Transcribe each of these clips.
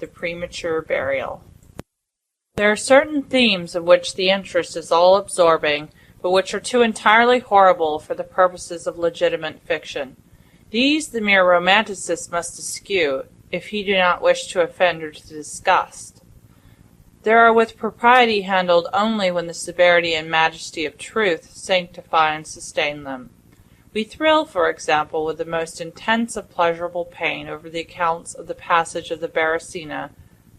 the premature burial. There are certain themes of which the interest is all-absorbing, but which are too entirely horrible for the purposes of legitimate fiction. These the mere romanticist must eschew, if he do not wish to offend or to disgust. They are with propriety handled only when the severity and majesty of truth sanctify and sustain them. We thrill, for example, with the most intense of pleasurable pain over the accounts of the passage of the Beresina,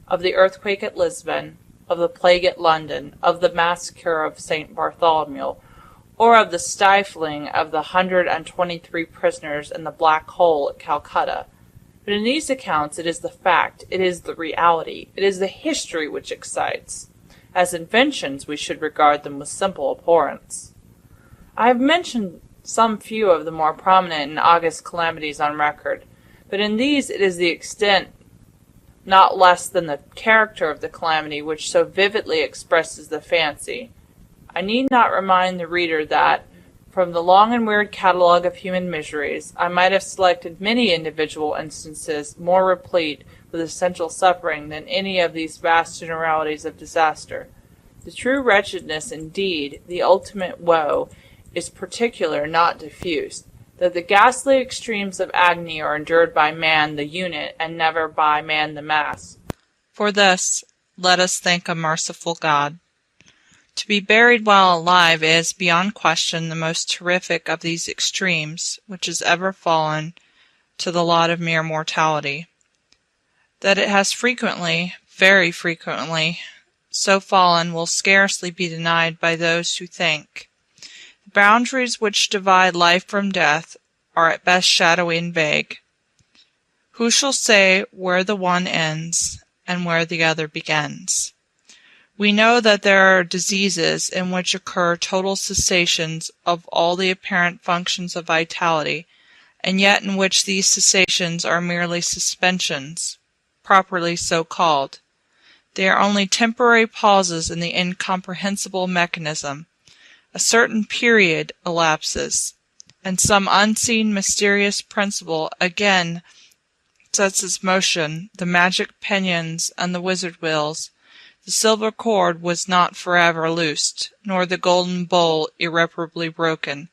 of the earthquake at Lisbon, of the plague at London, of the massacre of St. Bartholomew, or of the stifling of the 123 prisoners in the Black Hole at Calcutta. But in these accounts it is the fact, it is the reality, it is the history which excites. As inventions we should regard them with simple abhorrence. I have mentioned some few of the more prominent and august calamities on record, but in these it is the extent, not less than the character of the calamity, which so vividly expresses the fancy. I need not remind the reader that, from the long and weird catalogue of human miseries, I might have selected many individual instances more replete with essential suffering than any of these vast generalities of disaster. The true wretchedness, indeed, the ultimate woe, is particular, not diffuse, that the ghastly extremes of agony are endured by man the unit, and never by man the mass. For this, let us thank a merciful God. To be buried while alive is, beyond question, the most terrific of these extremes which has ever fallen to the lot of mere mortality. That it has frequently, very frequently, so fallen will scarcely be denied by those who think. The boundaries which divide life from death are at best shadowy and vague. Who shall say where the one ends and where the other begins? We know that there are diseases in which occur total cessations of all the apparent functions of vitality, and yet in which these cessations are merely suspensions, properly so called. They are only temporary pauses in the incomprehensible mechanism. A certain period elapses, and some unseen mysterious principle again sets in motion the magic pinions and the wizard wheels. The silver cord was not forever loosed, nor the golden bowl irreparably broken,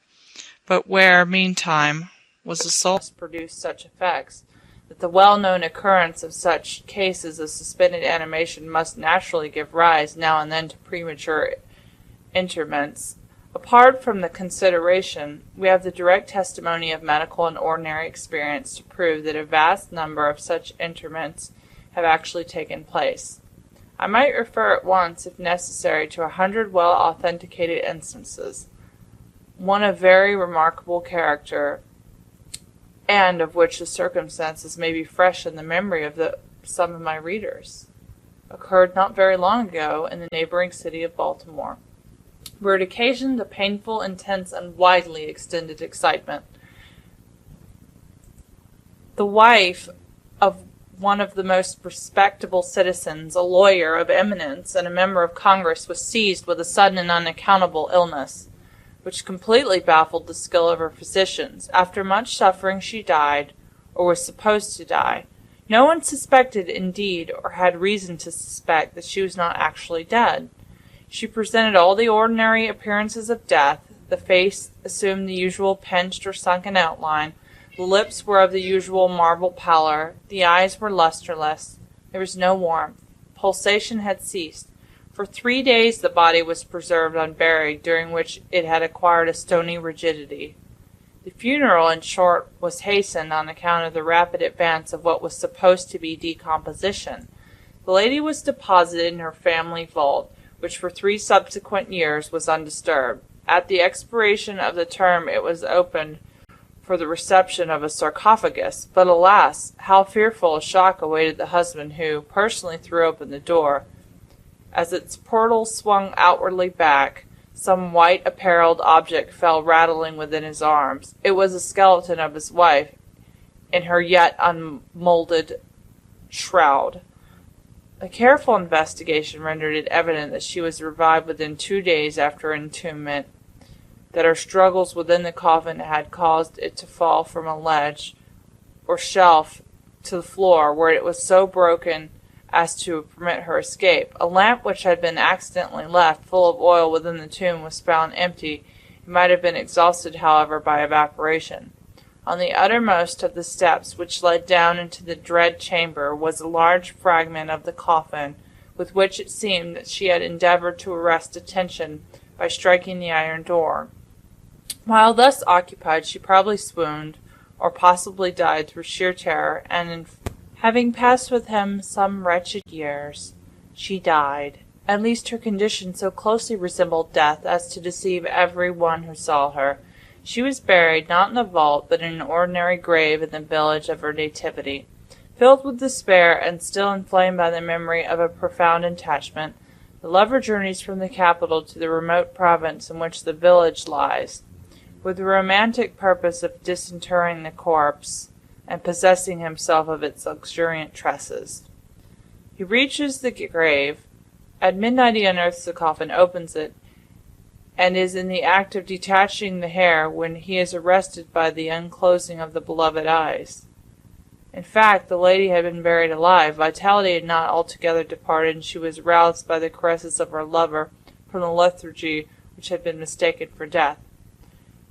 but where, meantime, was a soul produced such effects, that the well-known occurrence of such cases of suspended animation must naturally give rise now and then to premature interments. Apart from the consideration, we have the direct testimony of medical and ordinary experience to prove that a vast number of such interments have actually taken place. I might refer at once, if necessary, to 100 well-authenticated instances, one of very remarkable character, and of which the circumstances may be fresh in the memory of some of my readers, occurred not very long ago in the neighboring city of Baltimore, where it occasioned a painful, intense, and widely extended excitement. The wife of one of the most respectable citizens, a lawyer of eminence and a member of Congress, was seized with a sudden and unaccountable illness, which completely baffled the skill of her physicians. After much suffering she died, or was supposed to die. No one suspected, indeed, or had reason to suspect, that she was not actually dead. She presented all the ordinary appearances of death. The face assumed the usual pinched or sunken outline. The lips were of the usual marble pallor. The eyes were lustreless. There was no warmth. Pulsation had ceased. For 3 days the body was preserved unburied, during which it had acquired a stony rigidity. The funeral, in short, was hastened on account of the rapid advance of what was supposed to be decomposition. The lady was deposited in her family vault, which for 3 subsequent years was undisturbed. At the expiration of the term it was opened for the reception of a sarcophagus, but alas, how fearful a shock awaited the husband who personally threw open the door. As its portal swung outwardly back, some white-apparelled object fell rattling within his arms. It was a skeleton of his wife, in her yet unmoulded shroud. A careful investigation rendered it evident that she was revived within 2 days after entombment, that her struggles within the coffin had caused it to fall from a ledge or shelf to the floor, where it was so broken as to permit her escape. A lamp which had been accidentally left full of oil within the tomb was found empty. It might have been exhausted, however, by evaporation. On the uttermost of the steps which led down into the dread chamber was a large fragment of the coffin, with which it seemed that she had endeavored to arrest attention by striking the iron door. While thus occupied, she probably swooned, or possibly died through sheer terror, and having passed with him some wretched years, she died. At least her condition so closely resembled death as to deceive every one who saw her. She was buried, not in a vault, but in an ordinary grave in the village of her nativity. Filled with despair, and still inflamed by the memory of a profound attachment, the lover journeys from the capital to the remote province in which the village lies, with the romantic purpose of disinterring the corpse and possessing himself of its luxuriant tresses. He reaches the grave. At midnight he unearths the coffin, opens it, and is in the act of detaching the hair when he is arrested by the unclosing of the beloved eyes. In fact, the lady had been buried alive. Vitality had not altogether departed, and she was roused by the caresses of her lover from the lethargy which had been mistaken for death.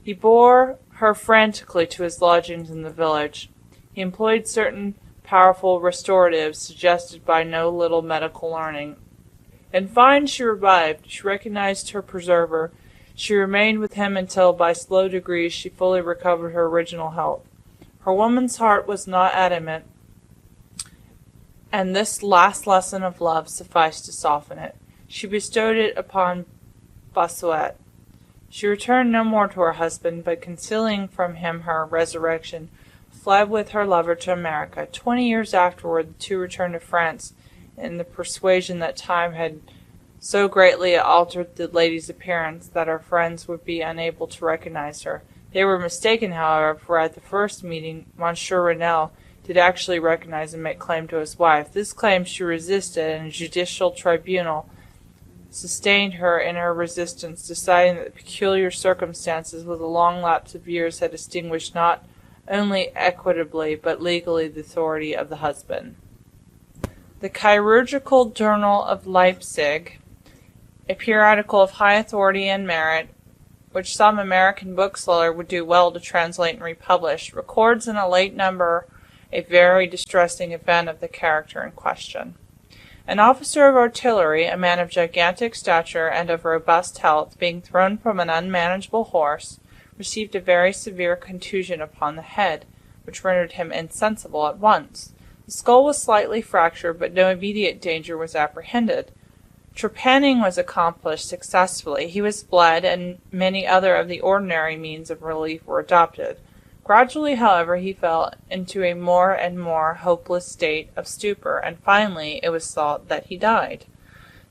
He bore her frantically to his lodgings in the village. He employed certain powerful restoratives suggested by no little medical learning. In fine, she revived. She recognized her preserver. She remained with him until, by slow degrees, she fully recovered her original health. Her woman's heart was not adamant, and this last lesson of love sufficed to soften it. She bestowed it upon Bossuet. She returned no more to her husband, but concealing from him her resurrection, fled with her lover to America. 20 years afterward, the two returned to France, in the persuasion that time had so greatly altered the lady's appearance that her friends would be unable to recognize her. They were mistaken, however, for at the first meeting Monsieur Renelle did actually recognize and make claim to his wife. This claim she resisted, and a judicial tribunal sustained her in her resistance, deciding that the peculiar circumstances with a long lapse of years had extinguished not only equitably but legally the authority of the husband. The Chirurgical Journal of Leipzig, a periodical of high authority and merit, which some American bookseller would do well to translate and republish, records in a late number a very distressing event of the character in question. An officer of artillery, a man of gigantic stature and of robust health, being thrown from an unmanageable horse, received a very severe contusion upon the head, which rendered him insensible at once. The skull was slightly fractured, but no immediate danger was apprehended. Trepanning was accomplished successfully. He was bled, and many other of the ordinary means of relief were adopted. Gradually, however, he fell into a more and more hopeless state of stupor, and finally it was thought that he died.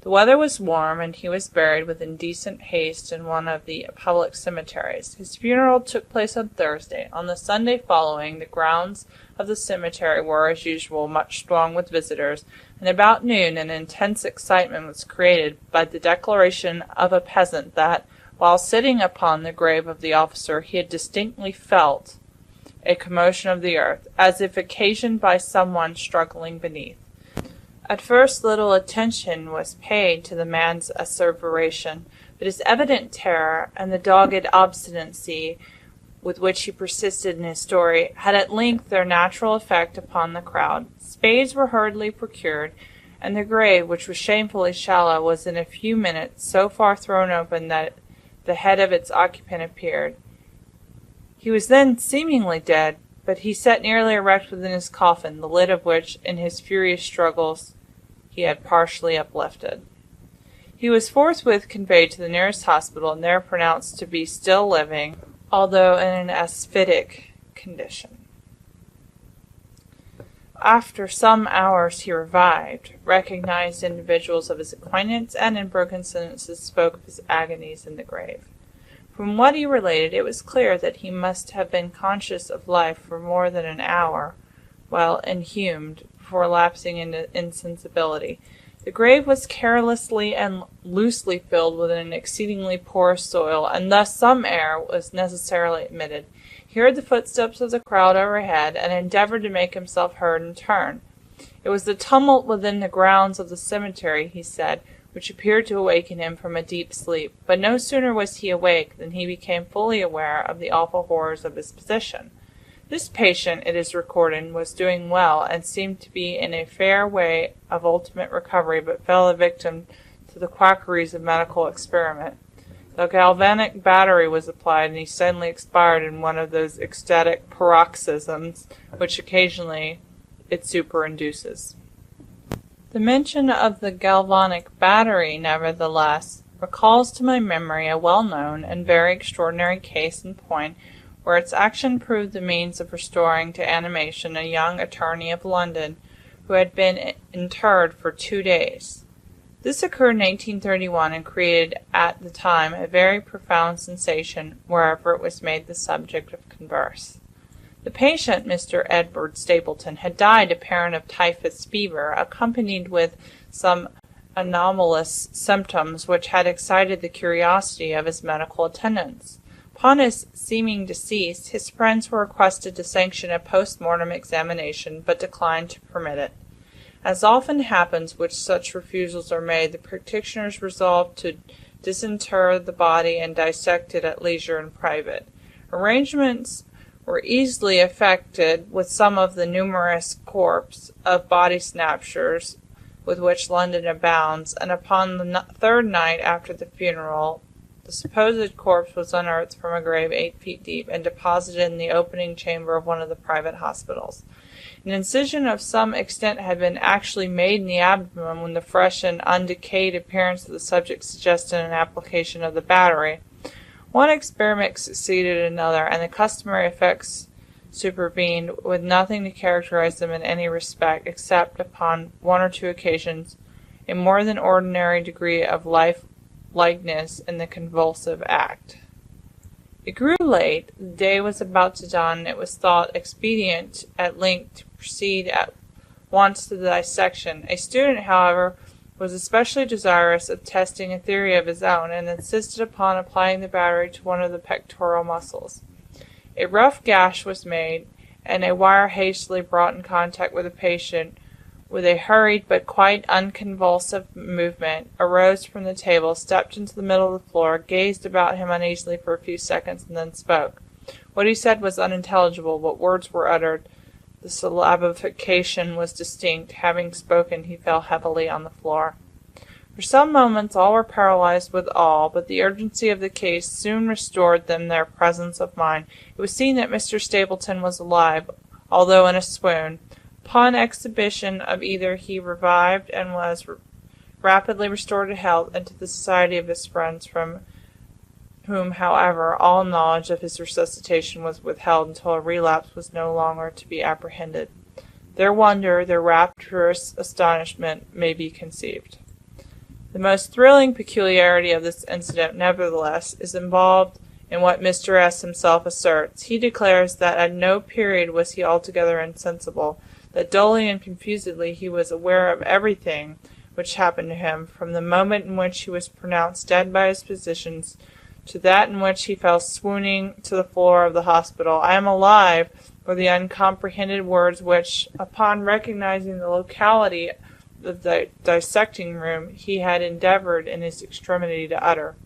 The weather was warm, and he was buried with indecent haste in one of the public cemeteries. His funeral took place on Thursday. On the Sunday following, the grounds of the cemetery were, as usual, much thronged with visitors, and about noon an intense excitement was created by the declaration of a peasant that, while sitting upon the grave of the officer, he had distinctly felt a commotion of the earth, as if occasioned by someone struggling beneath. At first little attention was paid to the man's asseveration, but his evident terror and the dogged obstinacy with which he persisted in his story had at length their natural effect upon the crowd. Spades were hurriedly procured, and the grave, which was shamefully shallow, was in a few minutes so far thrown open that the head of its occupant appeared. He was then seemingly dead, but he sat nearly erect within his coffin, the lid of which, in his furious struggles, he had partially uplifted. He was forthwith conveyed to the nearest hospital, and there pronounced to be still living, although in an asphytic condition. After some hours he revived, recognized individuals of his acquaintance, and in broken sentences spoke of his agonies in the grave. From what he related, it was clear that he must have been conscious of life for more than an hour, while inhumed, before lapsing into insensibility. The grave was carelessly and loosely filled with an exceedingly porous soil, and thus some air was necessarily admitted. He heard the footsteps of the crowd overhead, and endeavored to make himself heard in turn. It was the tumult within the grounds of the cemetery, he said, which appeared to awaken him from a deep sleep. But no sooner was he awake than he became fully aware of the awful horrors of his position. This patient, it is recorded, was doing well, and seemed to be in a fair way of ultimate recovery, but fell a victim to the quackeries of medical experiment. The galvanic battery was applied, and he suddenly expired in one of those ecstatic paroxysms which occasionally it superinduces. The mention of the galvanic battery, nevertheless, recalls to my memory a well-known and very extraordinary case in point, where its action proved the means of restoring to animation a young attorney of London who had been interred for 2 days. This occurred in 1831 and created at the time a very profound sensation wherever it was made the subject of converse. The patient, Mr. Edward Stapleton, had died apparent of typhus fever, accompanied with some anomalous symptoms which had excited the curiosity of his medical attendants. Upon his seeming decease, his friends were requested to sanction a post-mortem examination, but declined to permit it. As often happens which such refusals are made, the practitioners resolved to disinter the body and dissect it at leisure in private. Arrangements were easily effected with some of the numerous corps of body snatchers with which London abounds, and upon the third night after the funeral, the supposed corpse was unearthed from a grave 8 feet deep and deposited in the opening chamber of one of the private hospitals. An incision of some extent had been actually made in the abdomen when the fresh and undecayed appearance of the subject suggested an application of the battery. One experiment succeeded another, and the customary effects supervened, with nothing to characterize them in any respect, except upon 1 or 2 occasions a more than ordinary degree of likeness in the convulsive act. It grew late, the day was about to dawn, and it was thought expedient at length to proceed at once to the dissection. A student, however, was especially desirous of testing a theory of his own, and insisted upon applying the battery to one of the pectoral muscles. A rough gash was made, and a wire hastily brought in contact with the patient, with a hurried but quite unconvulsive movement, arose from the table, stepped into the middle of the floor, gazed about him uneasily for a few seconds, and then spoke. What he said was unintelligible, but words were uttered. The syllabification was distinct. Having spoken, he fell heavily on the floor. For some moments all were paralyzed with awe, but the urgency of the case soon restored them their presence of mind. It was seen that Mr. Stapleton was alive, although in a swoon. Upon exhibition of either, he revived and was rapidly restored to health and to the society of his friends, from whom, however, all knowledge of his resuscitation was withheld until a relapse was no longer to be apprehended. Their wonder, their rapturous astonishment, may be conceived. The most thrilling peculiarity of this incident, nevertheless, is involved in what Mr. S. himself asserts. He declares that at no period was he altogether insensible, that dully and confusedly he was aware of everything which happened to him, from the moment in which he was pronounced dead by his physicians to that in which he fell swooning to the floor of the hospital. "I am alive," were the uncomprehended words which, upon recognizing the locality of the dissecting room, he had endeavored in his extremity to utter.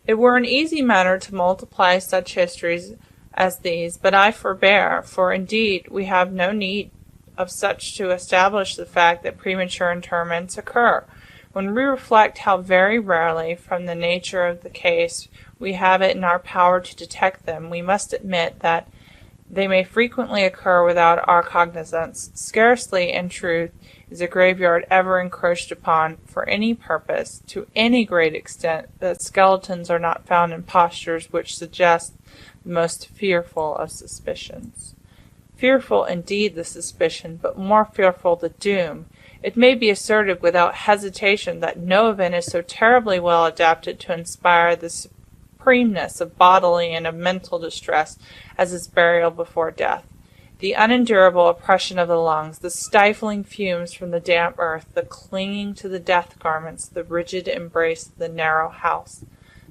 It were an easy matter to multiply such histories as these, but I forbear, for indeed we have no need of such to establish the fact that premature interments occur. When we reflect how very rarely, from the nature of the case, we have it in our power to detect them, we must admit that they may frequently occur without our cognizance. Scarcely, in truth, is a graveyard ever encroached upon, for any purpose, to any great extent, that skeletons are not found in postures which suggest the most fearful of suspicions. Fearful indeed the suspicion, but more fearful the doom. It may be asserted without hesitation that no event is so terribly well adapted to inspire the supremeness of bodily and of mental distress as is burial before death. The unendurable oppression of the lungs, the stifling fumes from the damp earth, the clinging to the death garments, the rigid embrace of the narrow house,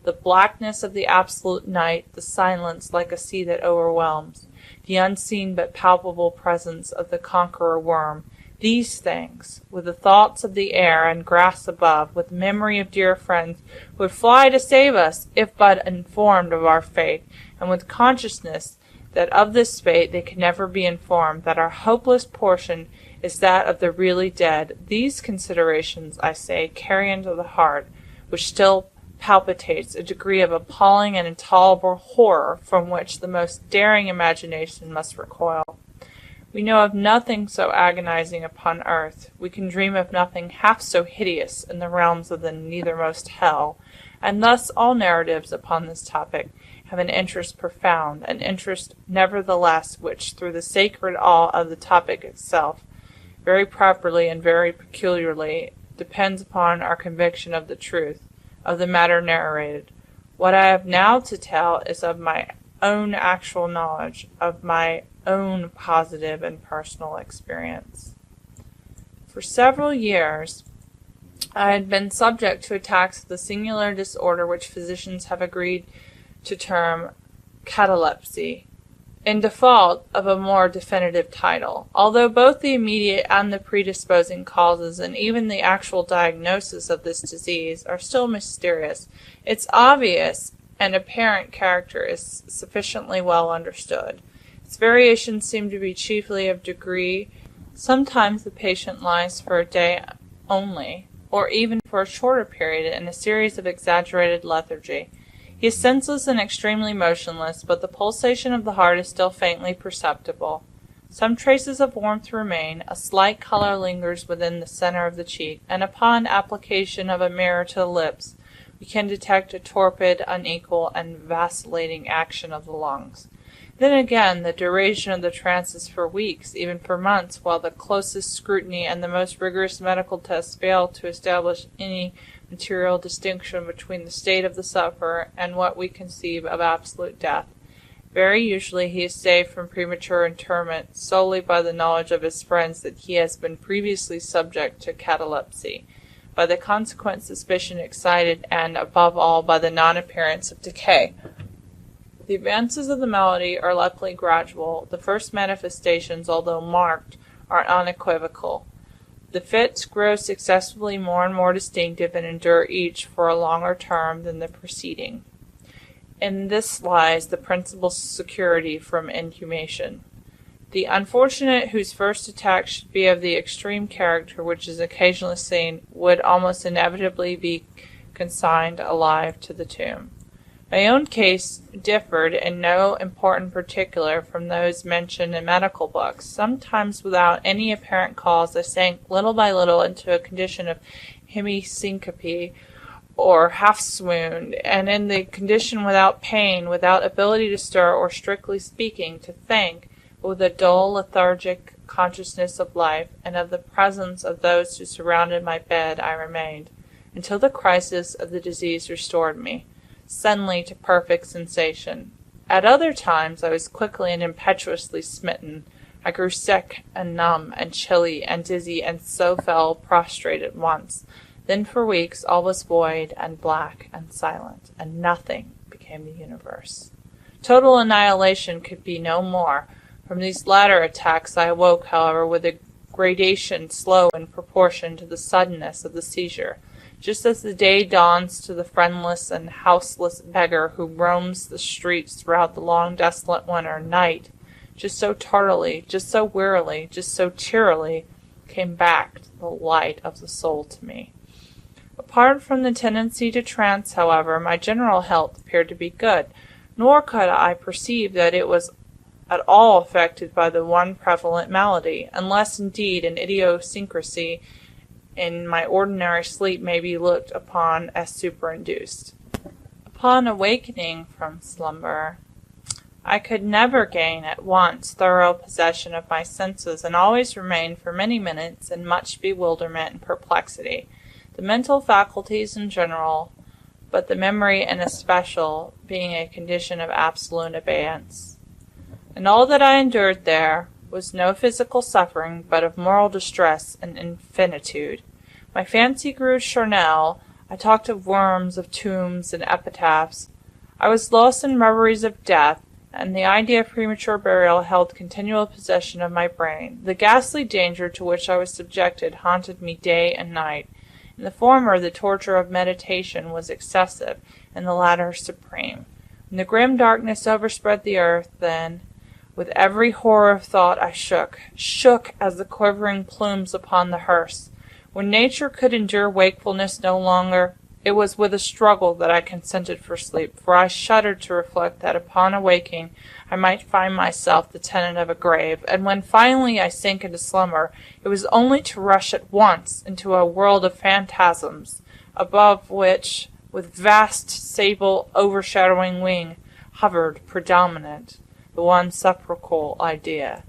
the blackness of the absolute night, the silence like a sea that overwhelms, the unseen but palpable presence of the conqueror worm, These things, with the thoughts of the air and grass above, with the memory of dear friends, would fly to save us, if but informed of our fate, and with consciousness that of this fate they can never be informed, that our hopeless portion is that of the really dead. These considerations, I say, carry into the heart, which still palpitates, a degree of appalling and intolerable horror from which the most daring imagination must recoil. We know of nothing so agonizing upon earth. We can dream of nothing half so hideous in the realms of the nethermost hell, and thus all narratives upon this topic have an interest profound, an interest nevertheless which, through the sacred awe of the topic itself, very properly and very peculiarly depends upon our conviction of the truth of the matter narrated. What I have now to tell is of my own actual knowledge, of my own positive and personal experience. For several years, I had been subject to attacks of the singular disorder which physicians have agreed to term catalepsy, in default of a more definitive title. Although both the immediate and the predisposing causes, and even the actual diagnosis of this disease, are still mysterious, its obvious and apparent character is sufficiently well understood. Its variations seem to be chiefly of degree. Sometimes the patient lies for a day only, or even for a shorter period, in a series of exaggerated lethargy. He is senseless and extremely motionless, but the pulsation of the heart is still faintly perceptible. Some traces of warmth remain, a slight color lingers within the center of the cheek, and upon application of a mirror to the lips, we can detect a torpid, unequal, and vacillating action of the lungs. Then again, the duration of the trance is for weeks, even for months, while the closest scrutiny and the most rigorous medical tests fail to establish any material distinction between the state of the sufferer and what we conceive of absolute death. Very usually he is saved from premature interment solely by the knowledge of his friends that he has been previously subject to catalepsy, by the consequent suspicion excited, and, above all, by the non-appearance of decay. The advances of the malady are luckily gradual. The first manifestations, although marked, are unequivocal. The fits grow successively more and more distinctive, and endure each for a longer term than the preceding. In this lies the principal security from inhumation. The unfortunate whose first attack should be of the extreme character which is occasionally seen would almost inevitably be consigned alive to the tomb. My own case differed in no important particular from those mentioned in medical books. Sometimes without any apparent cause I sank little by little into a condition of hemisyncope or half-swoon, and in the condition without pain, without ability to stir or, strictly speaking, to think, but with a dull, lethargic consciousness of life and of the presence of those who surrounded my bed, I remained, until the crisis of the disease restored me suddenly to perfect sensation. At other times I was quickly and impetuously smitten. I grew sick and numb and chilly and dizzy, and so fell prostrate at once. Then for weeks all was void and black and silent, and nothing became the universe. Total annihilation could be no more. From these latter attacks I awoke, however, with a gradation slow in proportion to the suddenness of the seizure. Just as the day dawns to the friendless and houseless beggar who roams the streets throughout the long desolate winter night, just so tardily, just so wearily, just so cheerily came back the light of the soul to me. Apart from the tendency to trance, however, my general health appeared to be good, nor could I perceive that it was at all affected by the one prevalent malady, unless indeed an idiosyncrasy in my ordinary sleep may be looked upon as superinduced. Upon awakening from slumber, I could never gain at once thorough possession of my senses, and always remained for many minutes in much bewilderment and perplexity, the mental faculties in general, but the memory in especial, being a condition of absolute abeyance. And all that I endured there was no physical suffering, but of moral distress and infinitude. My fancy grew charnel. I talked of worms, of tombs, and epitaphs. I was lost in reveries of death, and the idea of premature burial held continual possession of my brain. The ghastly danger to which I was subjected haunted me day and night. In the former, the torture of meditation was excessive, in the latter supreme. When the grim darkness overspread the earth, then, with every horror of thought, I shook as the quivering plumes upon the hearse. When nature could endure wakefulness no longer, it was with a struggle that I consented for sleep, for I shuddered to reflect that upon awaking I might find myself the tenant of a grave, and when finally I sank into slumber, it was only to rush at once into a world of phantasms, above which, with vast sable overshadowing wing, hovered predominant the one sepulchral idea.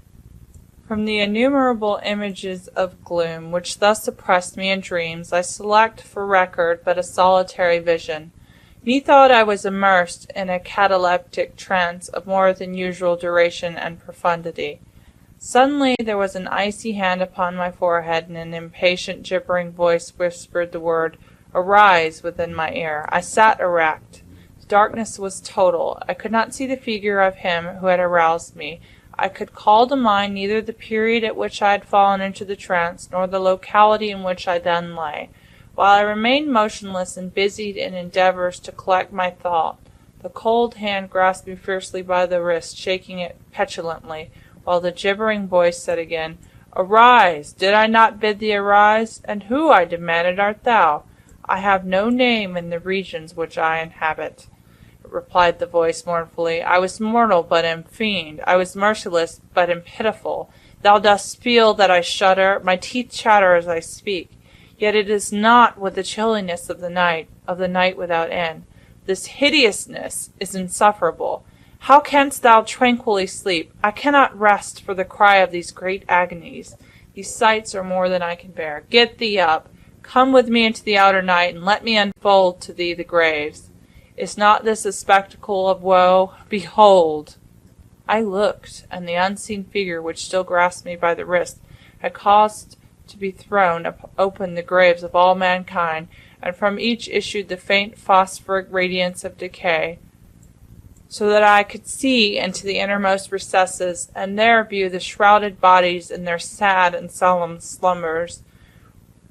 From the innumerable images of gloom which thus oppressed me in dreams, I select for record but a solitary vision. Methought I was immersed in a cataleptic trance of more than usual duration and profundity. Suddenly there was an icy hand upon my forehead, and an impatient, gibbering voice whispered the word, "Arise," within my ear. I sat erect. The darkness was total. I could not see the figure of him who had aroused me. I could call to mind neither the period at which I had fallen into the trance, nor the locality in which I then lay. While I remained motionless and busied in endeavors to collect my thought, the cold hand grasped me fiercely by the wrist, shaking it petulantly, while the gibbering voice said again, "Arise! Did I not bid thee arise? And who, I demanded, art thou?" "I have no name in the regions which I inhabit," replied the voice mournfully. "I was mortal, but am fiend. I was merciless, but am pitiful. Thou dost feel that I shudder. My teeth chatter as I speak. Yet it is not with the chilliness of the night without end. This hideousness is insufferable. How canst thou tranquilly sleep? I cannot rest for the cry of these great agonies. These sights are more than I can bear. Get thee up. Come with me into the outer night, and let me unfold to thee the graves. Is not this a spectacle of woe? Behold!" I looked, and the unseen figure which still grasped me by the wrist had caused to be thrown open the graves of all mankind, and from each issued the faint phosphoric radiance of decay, so that I could see into the innermost recesses, and there view the shrouded bodies in their sad and solemn slumbers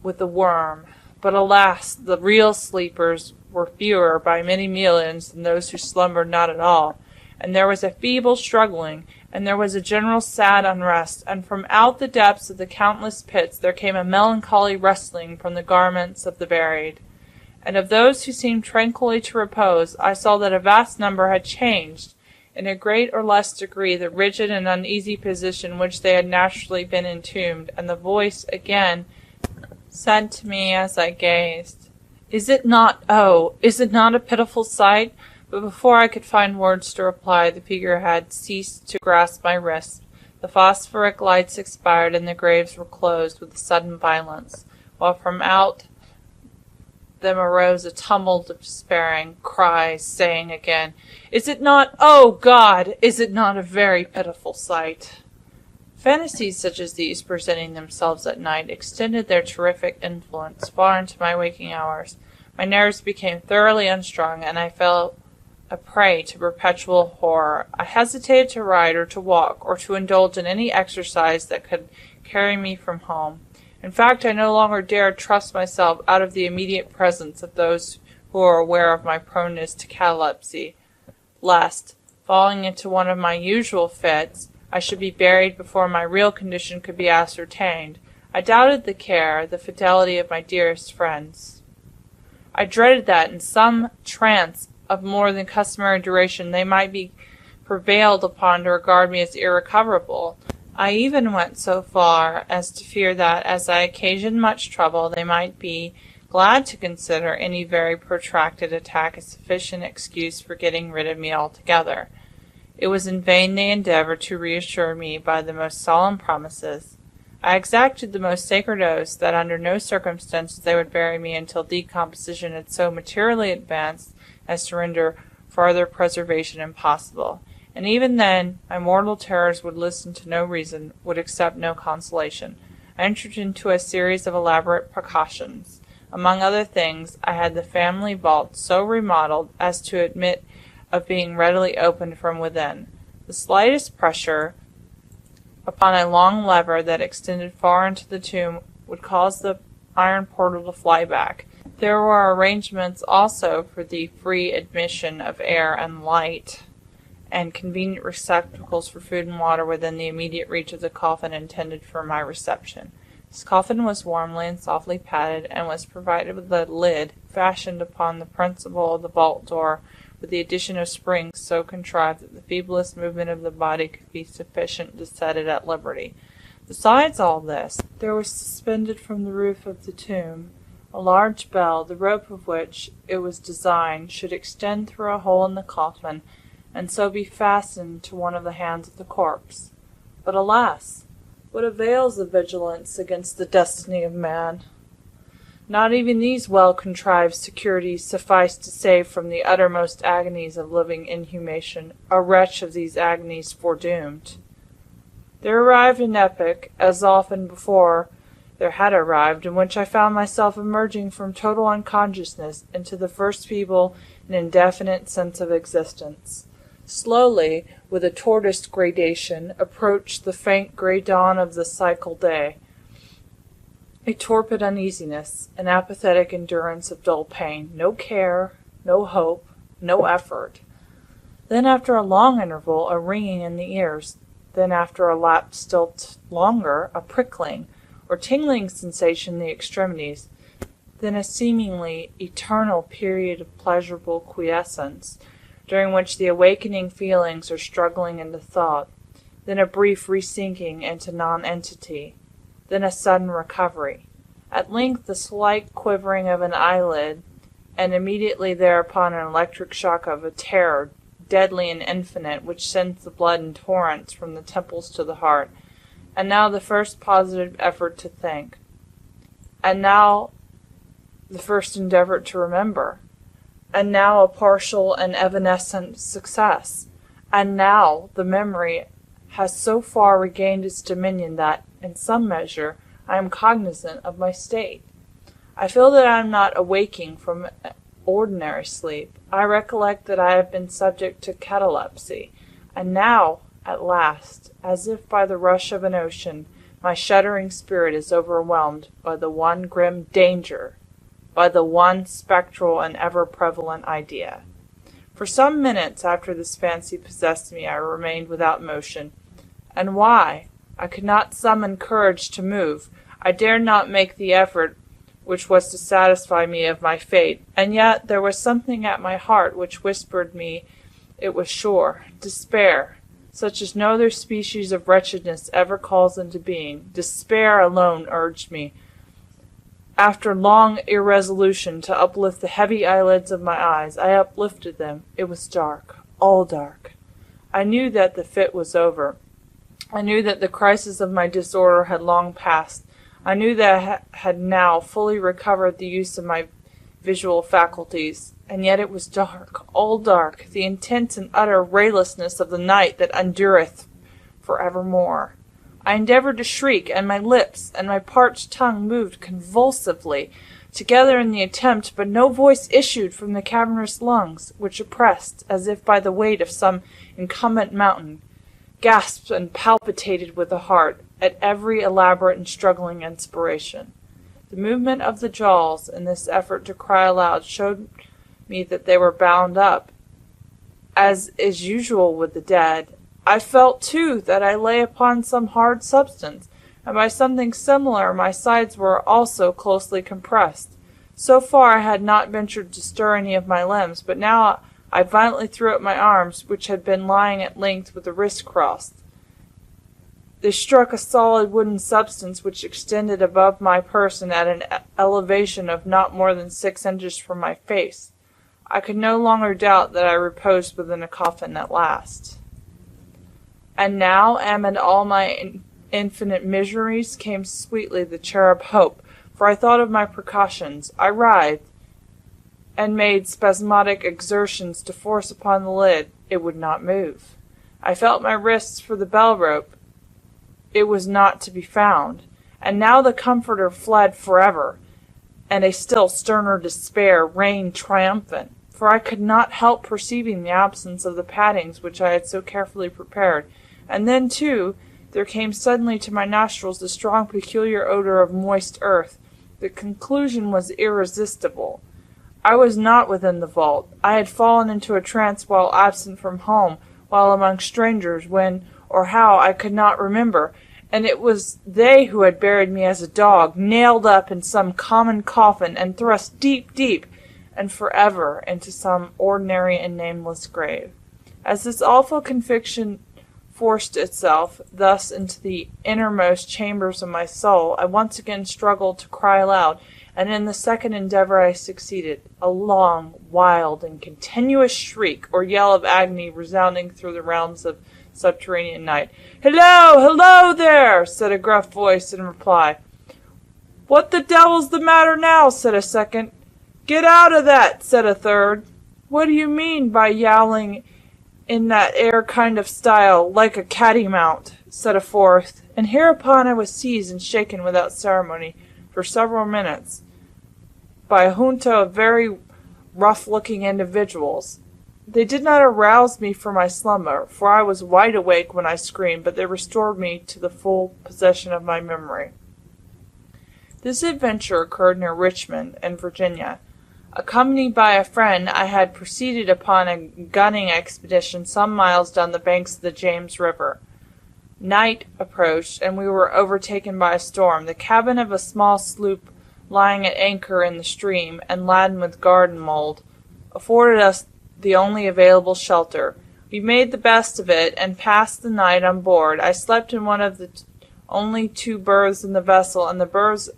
with the worm. But alas, the real sleepers were fewer by many millions than those who slumbered not at all, and there was a feeble struggling, and there was a general sad unrest, and from out the depths of the countless pits there came a melancholy rustling from the garments of the buried. And of those who seemed tranquilly to repose, I saw that a vast number had changed, in a great or less degree, the rigid and uneasy position in which they had naturally been entombed, and the voice again said to me as I gazed, is it not a pitiful sight?" But before I could find words to reply, the figure had ceased to grasp my wrist. The phosphoric lights expired, and the graves were closed with a sudden violence, while from out them arose a tumult of despairing cries, saying again, "Is it not, oh God, is it not a very pitiful sight?" Fantasies such as these, presenting themselves at night, extended their terrific influence far into my waking hours. My nerves became thoroughly unstrung, and I fell a prey to perpetual horror. I hesitated to ride or to walk, or to indulge in any exercise that could carry me from home. In fact, I no longer dared trust myself out of the immediate presence of those who were aware of my proneness to catalepsy, lest, falling into one of my usual fits, I should be buried before my real condition could be ascertained. I doubted the care, the fidelity of my dearest friends. I dreaded that, in some trance of more than customary duration, they might be prevailed upon to regard me as irrecoverable. I even went so far as to fear that, as I occasioned much trouble, they might be glad to consider any very protracted attack a sufficient excuse for getting rid of me altogether. It was in vain they endeavored to reassure me by the most solemn promises. I exacted the most sacred oaths that under no circumstances they would bury me until decomposition had so materially advanced as to render farther preservation impossible. And even then, my mortal terrors would listen to no reason, would accept no consolation. I entered into a series of elaborate precautions. Among other things, I had the family vault so remodeled as to admit of being readily opened from within. The slightest pressure upon a long lever that extended far into the tomb would cause the iron portal to fly back. There were arrangements also for the free admission of air and light, and convenient receptacles for food and water within the immediate reach of the coffin intended for my reception. This coffin was warmly and softly padded, and was provided with a lid fashioned upon the principle of the vault door, with the addition of springs so contrived that the feeblest movement of the body could be sufficient to set it at liberty. Besides all this, there was suspended from the roof of the tomb a large bell, the rope of which, it was designed, should extend through a hole in the coffin, and so be fastened to one of the hands of the corpse. But alas! What avails the vigilance against the destiny of man? Not even these well-contrived securities suffice to save from the uttermost agonies of living inhumation a wretch of these agonies foredoomed. There arrived an epoch, as often before there had arrived, in which I found myself emerging from total unconsciousness into the first feeble and indefinite sense of existence. Slowly, with a tortoise gradation, approached the faint grey dawn of the cycle day, a torpid uneasiness, an apathetic endurance of dull pain, no care, no hope, no effort. Then, after a long interval, a ringing in the ears. Then, after a lapse still longer, a prickling or tingling sensation in the extremities. Then a seemingly eternal period of pleasurable quiescence, during which the awakening feelings are struggling into thought. Then a brief resinking into nonentity. Then a sudden recovery. At length the slight quivering of an eyelid, and immediately thereupon an electric shock of a terror, deadly and infinite, which sends the blood in torrents from the temples to the heart. And now the first positive effort to think. And now the first endeavor to remember. And now a partial and evanescent success. And now the memory has so far regained its dominion that, in some measure, I am cognizant of my state. I feel that I am not awaking from ordinary sleep. I recollect that I have been subject to catalepsy. And now, at last, as if by the rush of an ocean, my shuddering spirit is overwhelmed by the one grim danger, by the one spectral and ever-prevalent idea. For some minutes after this fancy possessed me, I remained without motion. And why? I could not summon courage to move. I dared not make the effort which was to satisfy me of my fate, and yet there was something at my heart which whispered me it was sure. Despair, such as no other species of wretchedness ever calls into being, despair alone urged me, after long irresolution, to uplift the heavy eyelids of my eyes. I uplifted them. It was dark, all dark. I knew that the fit was over. I knew that the crisis of my disorder had long passed. I knew that I had now fully recovered the use of my visual faculties, and yet it was dark, all dark, the intense and utter raylessness of the night that endureth for evermore. I endeavored to shriek, and my lips and my parched tongue moved convulsively together in the attempt, but no voice issued from the cavernous lungs, which oppressed, as if by the weight of some incumbent mountain, gasped and palpitated with the heart at every elaborate and struggling inspiration. The movement of the jaws in this effort to cry aloud showed me that they were bound up, as is usual with the dead. I felt, too, that I lay upon some hard substance, and by something similar my sides were also closely compressed. So far I had not ventured to stir any of my limbs, but now I violently threw up my arms, which had been lying at length with the wrists crossed. They struck a solid wooden substance which extended above my person at an elevation of not more than 6 inches from my face. I could no longer doubt that I reposed within a coffin at last. And now, amid all my infinite miseries, came sweetly the cherub hope, for I thought of my precautions. I writhed, and made spasmodic exertions to force upon the lid. It would not move. I felt my wrists for the bell rope. It was not to be found. And now the comforter fled forever, and a still sterner despair reigned triumphant. for I could not help perceiving the absence of the paddings which I had so carefully prepared. And then, too, there came suddenly to my nostrils the strong, peculiar odor of moist earth. The conclusion was irresistible. I was not within the vault. I had fallen into a trance while absent from home, while among strangers, when or how I could not remember, and it was they who had buried me as a dog, nailed up in some common coffin, and thrust deep, deep, and forever into some ordinary and nameless grave. As this awful conviction forced itself thus into the innermost chambers of my soul, I once again struggled to cry aloud, and in the second endeavor I succeeded, a long, wild, and continuous shriek or yell of agony resounding through the realms of subterranean night. "Hello! Hello there!" said a gruff voice in reply. "What the devil's the matter now?" said a second. "Get out of that!" said a third. "What do you mean by yowling in that air kind of style, like a cattymount?" said a fourth. And hereupon I was seized and shaken without ceremony for several minutes by a junta of very rough-looking individuals. They did not arouse me from my slumber, for I was wide awake when I screamed, but they restored me to the full possession of my memory. This adventure occurred near Richmond, in Virginia. Accompanied by a friend, I had proceeded upon a gunning expedition some miles down the banks of the James River. Night approached, and we were overtaken by a storm. The cabin of a small sloop lying at anchor in the stream, and laden with garden mold, afforded us the only available shelter. We made the best of it, and passed the night on board. I slept in one of the only two berths in the vessel, and the berths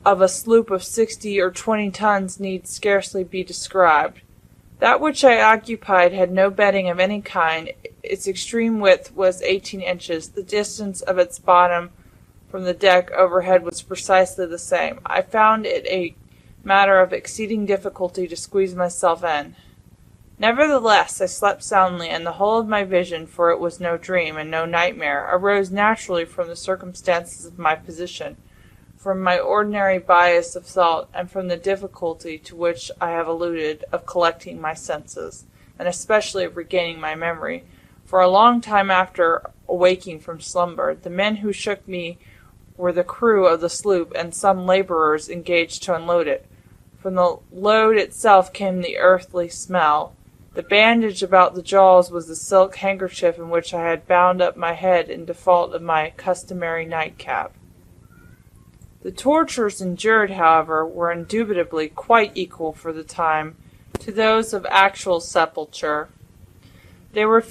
of a sloop of 60 or 20 tons need scarcely be described. That which I occupied had no bedding of any kind. Its extreme width was 18 inches. The distance of its bottom from the deck overhead was precisely the same. I found it a matter of exceeding difficulty to squeeze myself in. Nevertheless, I slept soundly, and the whole of my vision, for it was no dream and no nightmare, arose naturally from the circumstances of my position, from my ordinary bias of thought, and from the difficulty to which I have alluded of collecting my senses, and especially of regaining my memory. For a long time after awaking from slumber, the men who shook me were the crew of the sloop and some laborers engaged to unload it. From the load itself came the earthly smell. The bandage about the jaws was the silk handkerchief in which I had bound up my head in default of my customary nightcap. The tortures endured, however, were indubitably quite equal for the time to those of actual sepulture. They were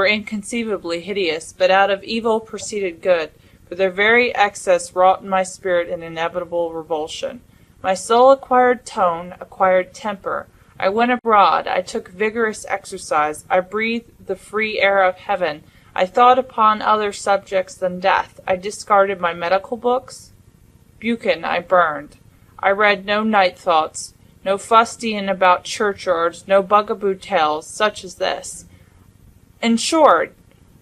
inconceivably hideous, but out of evil proceeded good, for their very excess wrought in my spirit an inevitable revulsion. My soul acquired tone, acquired temper. I went abroad, I took vigorous exercise, I breathed the free air of heaven, I thought upon other subjects than death, I discarded my medical books. Buchan I burned. I read no night thoughts, no fustian about churchyards, no bugaboo tales, such as this. In short,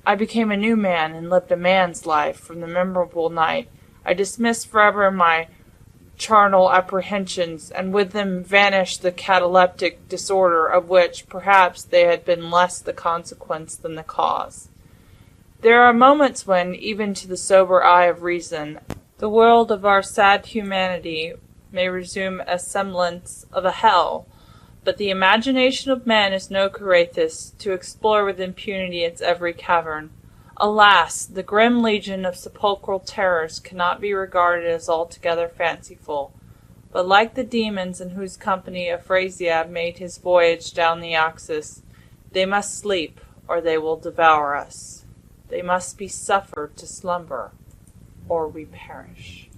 I became a new man, and lived a man's life from the memorable night. I dismissed forever my charnel apprehensions, and with them vanished the cataleptic disorder, of which, perhaps, they had been less the consequence than the cause. There are moments when, even to the sober eye of reason, the world of our sad humanity may resume a semblance of a hell, but the imagination of man is no Carathis, to explore with impunity its every cavern. Alas, the grim legion of sepulchral terrors cannot be regarded as altogether fanciful, but like the demons in whose company Afrasiab made his voyage down the Oxus, they must sleep, or they will devour us. They must be suffered to slumber, or we perish.